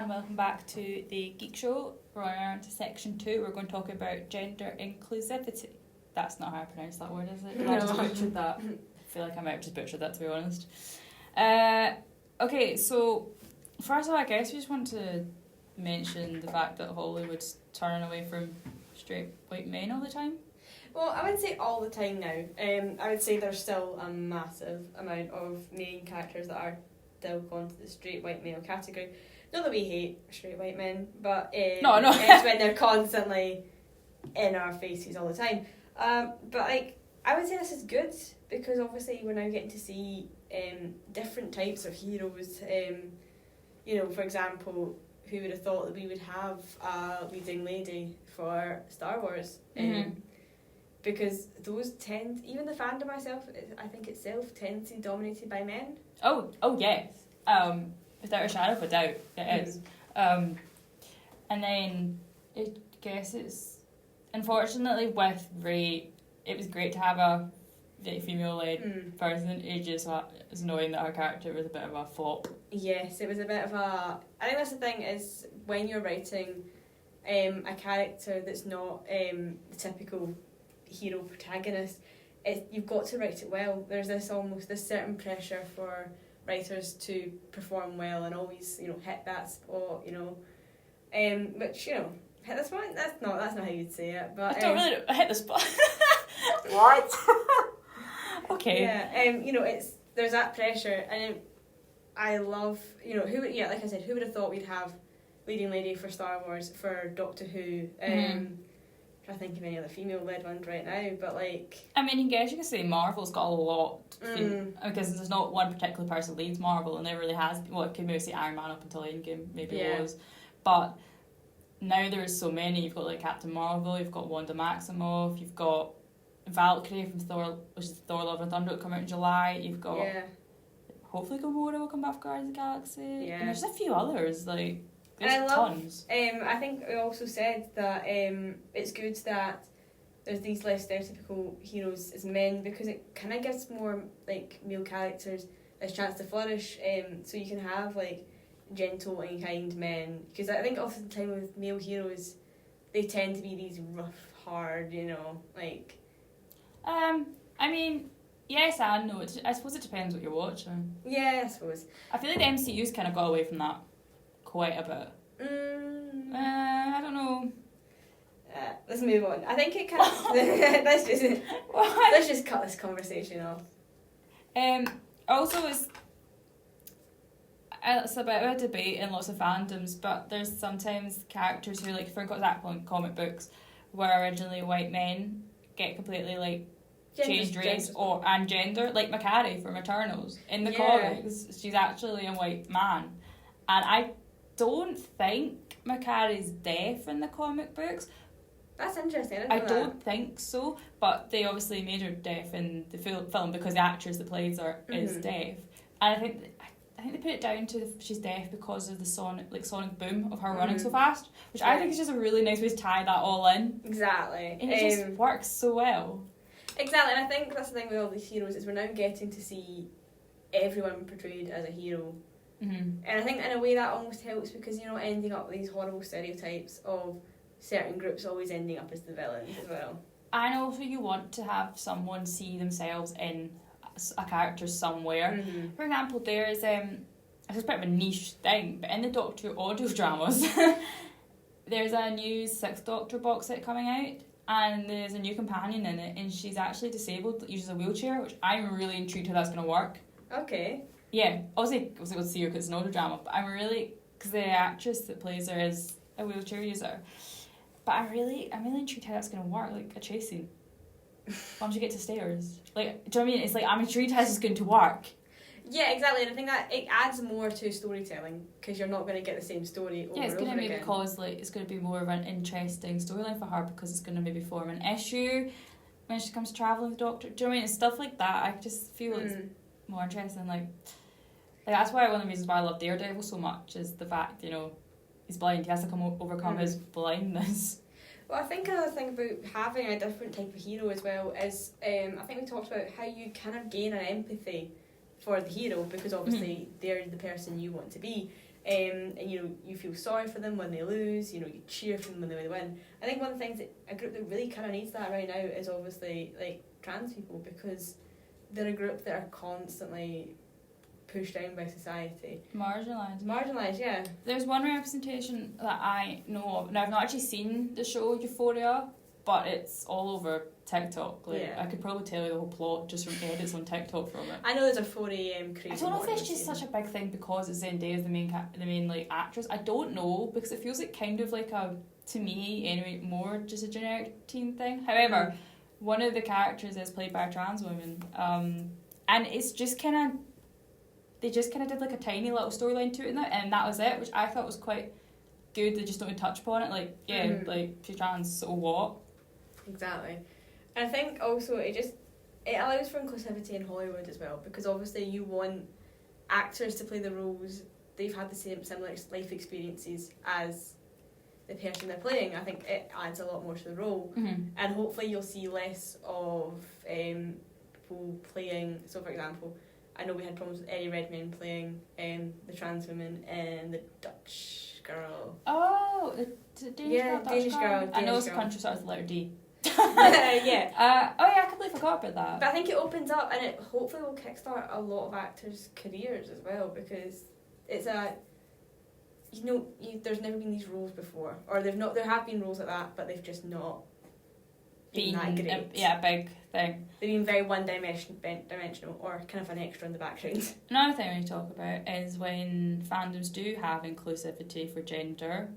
and welcome back to the Geek Show. We're on to section 2. We're going to talk about gender inclusivity. That's not how I pronounce that word, is it? No. I just butchered that. I feel like I might have just butchered that, to be honest. Okay, so first of all, I guess we just want to mention the fact that Hollywood's turning away from straight white men all the time. Well, I would say all the time now. I would say there's still a massive amount of main characters that are still gone to the straight white male category. Not that we hate straight white men, but No. it's when they're constantly in our faces all the time. But like, I would say this is good because obviously we're now getting to see different types of heroes. You know, for example, who would have thought that we would have a leading lady for Star Wars? Because those tend, even the fandom myself, I think itself tends to be dominated by men. Oh yes. Without a shadow of a doubt, it is. And then I guess it's unfortunately with Rey, it was great to have a female-led person. It just is annoying that her character was a bit of a flop. Yes, it was a bit of a. I think that's the thing is when you're writing a character that's not the typical hero protagonist, you've got to write it well. There's this certain pressure for writers to perform well and always, hit that spot, which, hit the spot, that's not how you'd say it, but... I don't really hit the spot. What? Okay. Yeah, there's that pressure, and I love, like I said, who would have thought we'd have leading lady for Star Wars, for Doctor Who, I think of any other female-led ones right now, but like... I mean, I guess you could say Marvel's got a lot, because there's not one particular person leads Marvel, and there really has... Well, it could maybe say Iron Man up until Endgame, maybe it was. But now there's so many. You've got like Captain Marvel, you've got Wanda Maximoff, you've got Valkyrie from Thor, which is Thor Love and Thunder, will come out in July. You've got... Yeah. Hopefully Gamora will come back for Guardians of the Galaxy. Yeah. And there's a few others, like... There's tons. I think we also said that it's good that there's these less stereotypical heroes as men because it kind of gives more like male characters a chance to flourish. So you can have like gentle and kind men, because I think often the time with male heroes, they tend to be these rough, hard, like. I mean, yes and no. I suppose it depends what you're watching. Yeah, I suppose. I feel like the MCU's kind of got away from that quite a bit. I don't know. Let's move on. I think it kind of... let's just cut this conversation off. Also, it's a bit of a debate in lots of fandoms, but there's sometimes characters who, like, for example, in comic books, where originally white men get completely, like, changed race and gender, like Macari from Eternals. In the comics, she's actually a white man. And I don't think Macari's deaf in the comic books. That's interesting. I don't think so, but they obviously made her deaf in the film because the actress that plays her is deaf, and I think they put it down to she's deaf because of the sonic boom of her running so fast, which I think is just a really nice way to tie that all in. Exactly, and it just works so well. Exactly, and I think that's the thing with all these heroes is we're now getting to see everyone portrayed as a hero. And I think in a way that almost helps because ending up with these horrible stereotypes of certain groups always ending up as the villains as well. And also you want to have someone see themselves in a character somewhere. For example, there's it's a bit of a niche thing, but in the Doctor audio dramas there's a new 6th Doctor box set coming out, and there's a new companion in it, and she's actually disabled, uses a wheelchair, which I'm really intrigued how that's going to work. Okay. Yeah, obviously we'll see her because it's an older drama, but I'm really, because the actress that plays her is a wheelchair user, but I'm really intrigued how that's going to work, like a chase scene. Once you get to stairs, like, do you know what I mean? It's like I'm intrigued how this is going to work. Yeah, exactly, and I think that it adds more to storytelling because you're not going to get the same story over and over again. Yeah, it's going to maybe cause it's going to be more of an interesting storyline for her because it's going to maybe form an issue when she comes travelling with the Doctor. Do you know what I mean? It's stuff like that. I just feel it's more interesting, like that's why one of the reasons why I love Daredevil so much is the fact, he's blind, he has to overcome his blindness. Well, I think another thing about having a different type of hero as well is, I think we talked about how you kind of gain an empathy for the hero because obviously they're the person you want to be. And you feel sorry for them when they lose, you cheer for them when they win. I think one of the things that a group that really kind of needs that right now is obviously like trans people, because they're a group that are constantly pushed down by society. Marginalised, yeah. There's one representation that I know of. Now, I've not actually seen the show Euphoria, but it's all over TikTok. I could probably tell you the whole plot just from edits on TikTok from it. I know there's a 4 a.m. crazy. I don't know if it's just such a big thing because it's Zendaya's the main like actress. I don't know, because it feels like kind of like to me anyway, more just a generic teen thing. However, one of the characters is played by a trans woman, and it's just they just kind of did like a tiny little storyline to it, and that was it, which I thought was quite good. They just don't touch upon it, like like she's trans, so what? Exactly. And I think also it allows for inclusivity in Hollywood as well, because obviously you want actors to play the roles, they've had the similar life experiences as the person they're playing. I think it adds a lot more to the role, and hopefully you'll see less of people playing. So for example, I know we had problems with Eddie Redmayne playing the trans woman and the Dutch girl. Oh, the Danish girl. I know it's a country starts with the letter D. Yeah. I completely forgot about that. But I think it opens up, and it hopefully will kickstart a lot of actors' careers as well, because it's there's never been these roles before, or there have been roles like that, but they've just not been that great. A big thing. They've been very one-dimensional, or kind of an extra in the background. Another thing we need to talk about is when fandoms do have inclusivity for gender,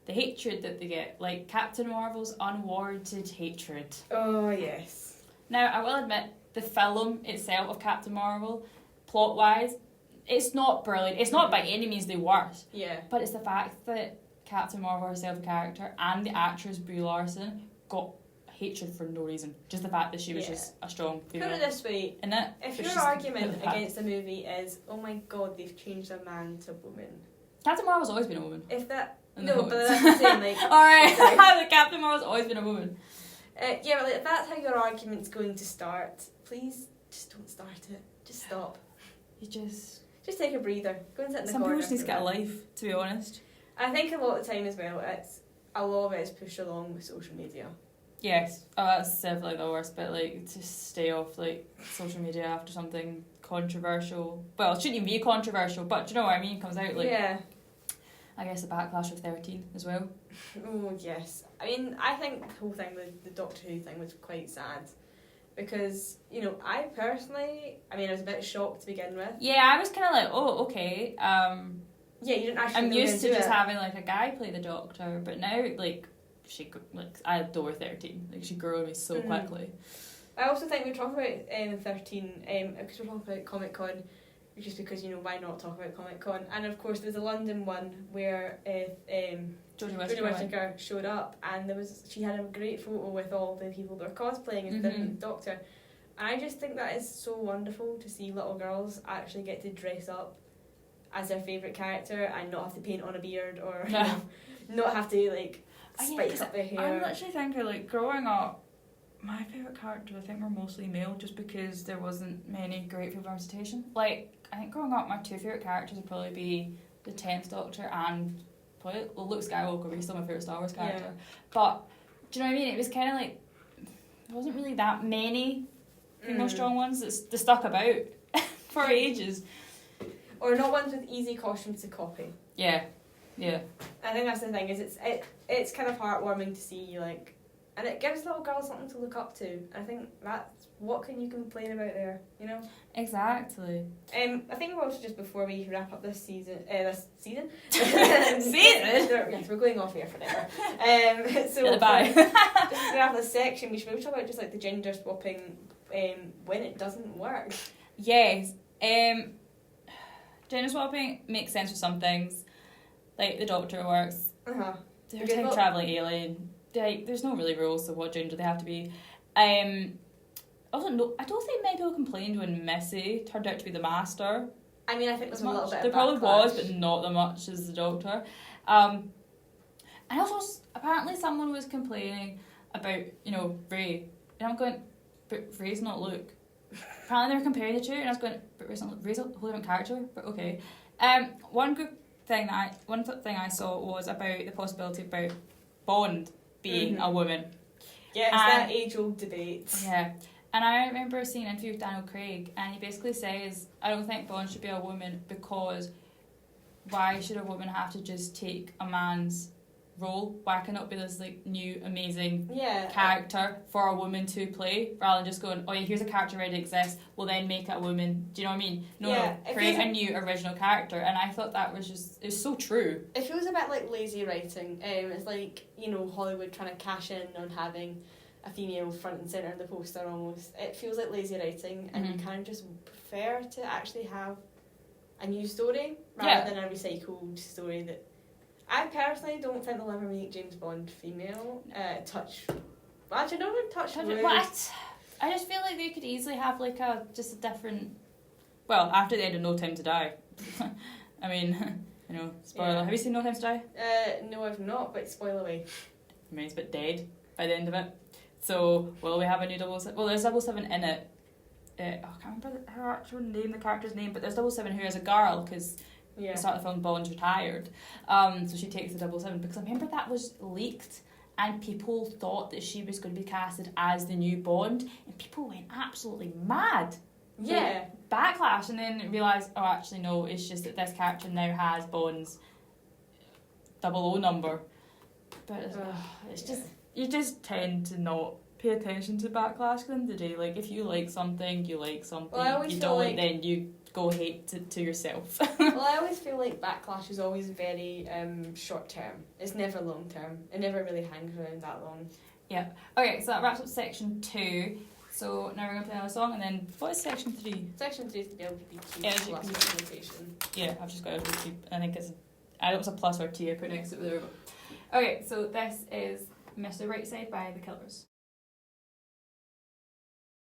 the hatred that they get, like Captain Marvel's unwarranted hatred. Oh yes. Now I will admit, the film itself of Captain Marvel, plot-wise, it's not brilliant. It's not by any means the worst. Yeah. But it's the fact that Captain Marvel herself, the character, and the actress Brie Larson got hatred for no reason. Just the fact that she was just a strong female. Put it this way, if your argument against the movie is, oh my god, they've changed a man to a woman. Captain Marvel's always been a woman. If that... No, but that's the same, like... Alright, the Captain Marvel's always been a woman. Yeah, but if that's how your argument's going to start, please just don't start it. Just stop. You just take a breather. Go and sit in the corner. Some people just need to get a life, to be honest. I think a lot of the time as well, a lot of it is pushed along with social media. Yes. Oh, that's definitely the worst bit, like, to stay off, like, social media after something controversial. Well, it shouldn't even be controversial, but do you know what I mean? It comes out, like... Yeah. I guess the backlash of 13 as well. Oh, yes. I mean, I think the whole thing, the Doctor Who thing, was quite sad. Because, I personally, I was a bit shocked to begin with. Yeah, I was kind of like, oh, okay. Yeah, you didn't actually I'm used to just having, like, a guy play the Doctor, but now, like, I adore 13. Like, she grew on me so quickly. I also think we talk about 13, because we're talking about Comic-Con, just because, why not talk about Comic-Con? And of course there's a London one where Jodie Whittaker showed up, and she had a great photo with all the people that are cosplaying as the Doctor. And I just think that is so wonderful to see little girls actually get to dress up as their favourite character and not have to paint on a beard or not have to spice up their hair. I'm literally thinking, like, growing up, my favourite characters I think were mostly male, just because there wasn't many great female representation. Like, I think growing up, my two favourite characters would probably be the 10th Doctor and probably Luke Skywalker. He's still my favourite Star Wars character. Yeah. But, do you know what I mean? It was kind of like, there wasn't really that many female strong ones that stuck about for ages. Or not ones with easy costumes to copy. Yeah. I think that's the thing, is it's kind of heartwarming to see, like, and it gives little girls something to look up to. I think that's what can you complain about there, Exactly. I think we're also, just before we wrap up this season. Season? Yes, we're going off here forever. So bye. Just to wrap this section, we should maybe talk about just like the gender swapping when it doesn't work. Yes. Gender swapping makes sense for some things, like the Doctor works. They're time traveling alien. There's no really rules of what gender they have to be. Also, no, I don't think many people complained when Missy turned out to be the Master. I think there's a little bit. There probably was, but not that much as the Doctor. And also, apparently, someone was complaining about Ray, and I'm going, but Ray's not Luke. Apparently, they were comparing the two, and I was going, but Ray's a whole different character. But okay. One good thing I saw was about the possibility about Bond being a woman. Yeah, it's that age-old debate. Yeah. And I remember seeing an interview with Daniel Craig, and he basically says, I don't think Bond should be a woman because why should a woman have to just take a man's role? Why can it be this like new amazing character for a woman to play rather than just going, oh yeah, here's a character already exists, we'll then make it a woman. Do you know what I mean? No, create a new original character. And I thought that was just, it's so true. It feels a bit like lazy writing. It's like, you know, Hollywood trying to cash in on having a female front and centre in the poster almost. It feels like lazy writing, and you kind of just prefer to actually have a new story rather than a recycled story that I personally don't think they'll ever make James Bond female. Actually, no, touch wood. What? I just feel like they could easily have like just a different. Well, after the end of No Time to Die. I mean, you know, spoiler. Yeah. Have you seen No Time to Die? No, I've not. But spoil away. I mean, it's a bit dead by the end of it. So, will we have a new 007? Well, there's 007 in it. I can't remember her actual name, the character's name, but there's 007 who is a girl because at the start of the film Bond's retired. So she takes the 007 because I remember that was leaked and people thought that she was going to be casted as the new Bond and people went absolutely mad. Yeah. Like, backlash, and then realised, oh, actually no, it's just that this character now has Bond's 00 number. But it's just... You just tend to not pay attention to backlash at the end of the day. Like, if you like something, you like something. Well, you don't, then you go hate to yourself. Well, I always feel like backlash is always very short term. It's never long term. It never really hangs around that long. Yeah. Okay, so that wraps up section 2. So now we're going to play another song, and then what is section 3? Section 3 is the LGBTQ plus representation. Yeah, I've just got LGBT. I think it's... I don't know if it's a plus or a T I put next to it there. Okay, so this is Mr. Brightside by The Killers.